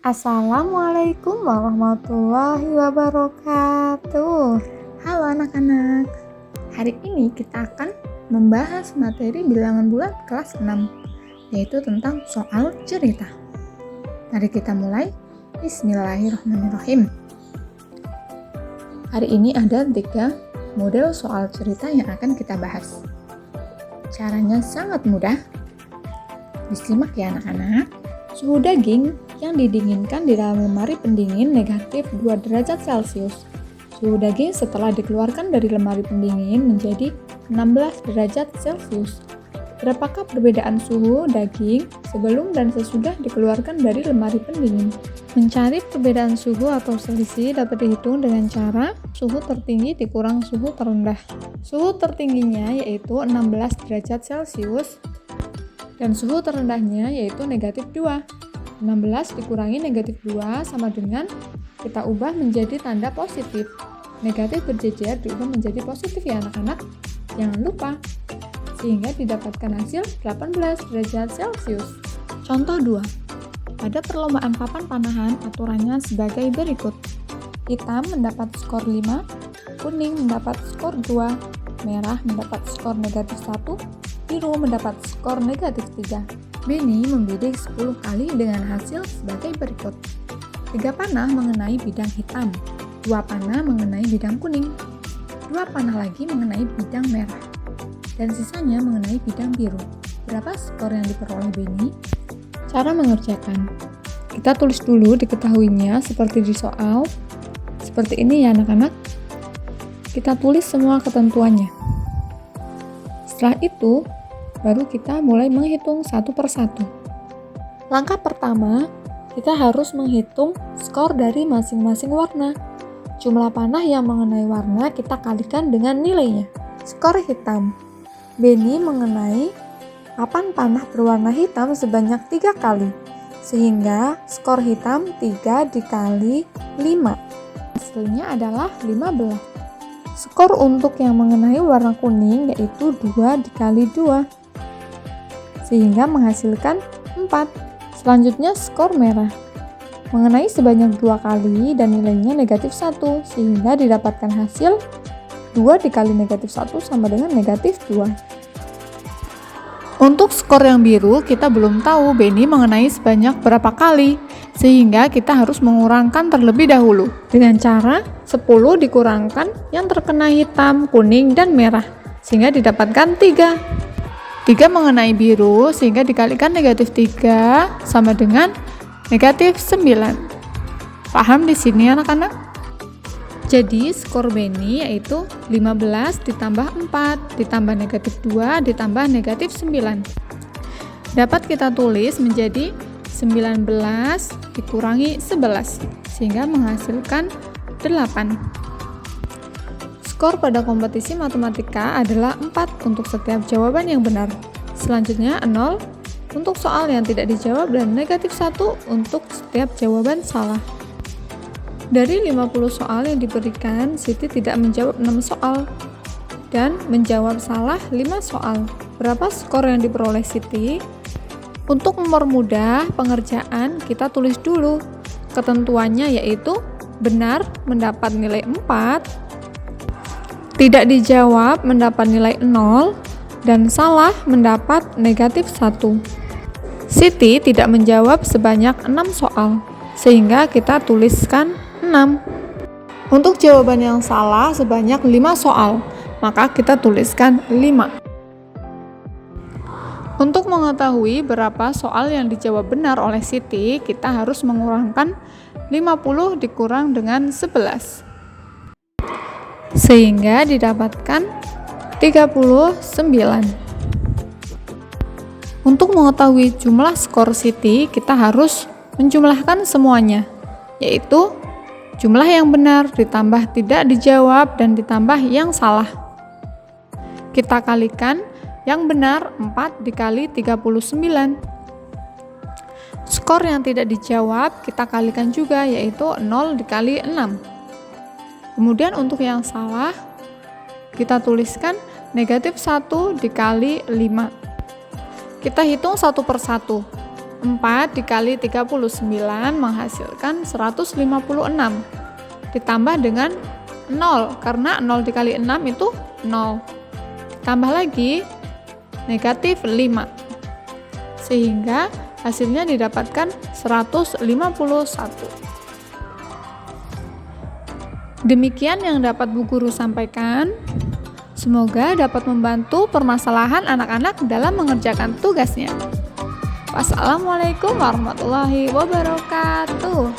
Assalamualaikum warahmatullahi wabarakatuh. Halo anak-anak. Hari ini kita akan membahas materi bilangan bulat kelas 6, yaitu tentang soal cerita. Mari kita mulai. Bismillahirrahmanirrahim. Hari ini ada 3 model soal cerita yang akan kita bahas. Caranya sangat mudah. Disimak ya anak-anak. Suhu daging yang didinginkan di dalam lemari pendingin negatif 2 derajat Celcius. Suhu daging setelah dikeluarkan dari lemari pendingin menjadi 16 derajat Celcius. Berapakah perbedaan suhu daging sebelum dan sesudah dikeluarkan dari lemari pendingin? Mencari perbedaan suhu atau selisih dapat dihitung dengan cara suhu tertinggi dikurang suhu terendah. Suhu tertingginya yaitu 16 derajat Celcius dan suhu terendahnya yaitu negatif 2. 16 dikurangi negatif 2 sama dengan kita ubah menjadi tanda positif. Negatif berjejer diubah menjadi positif ya anak-anak. Jangan lupa. Sehingga didapatkan hasil 18 derajat Celcius. Contoh 2. Pada perlombaan papan panahan aturannya sebagai berikut. Hitam mendapat skor 5, kuning mendapat skor 2, merah mendapat skor negatif 1, biru mendapat skor negatif 3. Benny membidik 10 kali dengan hasil sebagai berikut. 3 panah mengenai bidang hitam, 2 panah mengenai bidang kuning, 2 panah lagi mengenai bidang merah, dan sisanya mengenai bidang biru. Berapa skor yang diperoleh Benny? Cara mengerjakan. Kita tulis dulu diketahuinya seperti di soal. Seperti ini ya anak-anak. Kita tulis semua ketentuannya. Setelah itu, baru kita mulai menghitung satu persatu. Langkah pertama, kita harus menghitung skor dari masing-masing warna. Jumlah panah yang mengenai warna kita kalikan dengan nilainya. Skor hitam. Benny mengenai papan panah berwarna hitam sebanyak 3 kali, sehingga skor hitam 3 dikali 5. Hasilnya adalah 15. Skor untuk yang mengenai warna kuning yaitu 2 dikali 2. Sehingga menghasilkan 4. Selanjutnya skor merah. Mengenai sebanyak 2 kali dan nilainya negatif 1, sehingga didapatkan hasil 2 dikali negatif 1 sama dengan negatif 2. Untuk skor yang biru, kita belum tahu Benny mengenai sebanyak berapa kali, sehingga kita harus mengurangkan terlebih dahulu. Dengan cara 10 dikurangkan yang terkena hitam, kuning, dan merah, sehingga didapatkan 3. 3 mengenai biru sehingga dikalikan negatif 3 sama dengan negatif 9. Paham di sini anak-anak? Jadi skor Benny yaitu 15 ditambah 4 ditambah negatif 2 ditambah negatif 9. Dapat kita tulis menjadi 19 dikurangi 11 sehingga menghasilkan 8. Skor pada kompetisi matematika adalah 4 untuk setiap jawaban yang benar. Selanjutnya 0 untuk soal yang tidak dijawab dan negatif 1 untuk setiap jawaban salah. Dari 50 soal yang diberikan, Siti tidak menjawab 6 soal dan menjawab salah 5 soal. Berapa skor yang diperoleh Siti? Untuk mempermudah pengerjaan, kita tulis dulu ketentuannya yaitu benar mendapat nilai 4, tidak dijawab mendapat nilai 0, dan salah mendapat negatif 1. Siti tidak menjawab sebanyak 6 soal, sehingga kita tuliskan 6. Untuk jawaban yang salah sebanyak 5 soal, maka kita tuliskan 5. Untuk mengetahui berapa soal yang dijawab benar oleh Siti, kita harus mengurangkan 50 dikurang dengan 11. Sehingga didapatkan 39. Untuk mengetahui jumlah skor Siti, kita harus menjumlahkan semuanya, yaitu jumlah yang benar ditambah tidak dijawab dan ditambah yang salah. Kita kalikan yang benar 4 dikali 39. Skor yang tidak dijawab kita kalikan juga, yaitu 0 dikali 6. Kemudian untuk yang salah, kita tuliskan negatif 1 dikali 5. Kita hitung satu persatu. 4 dikali 39 menghasilkan 156. Ditambah dengan 0, karena 0 dikali 6 itu 0. Ditambah lagi negatif 5. Sehingga hasilnya didapatkan 151. Demikian yang dapat Bu Guru sampaikan. Semoga dapat membantu permasalahan anak-anak dalam mengerjakan tugasnya. Wassalamualaikum warahmatullahi wabarakatuh.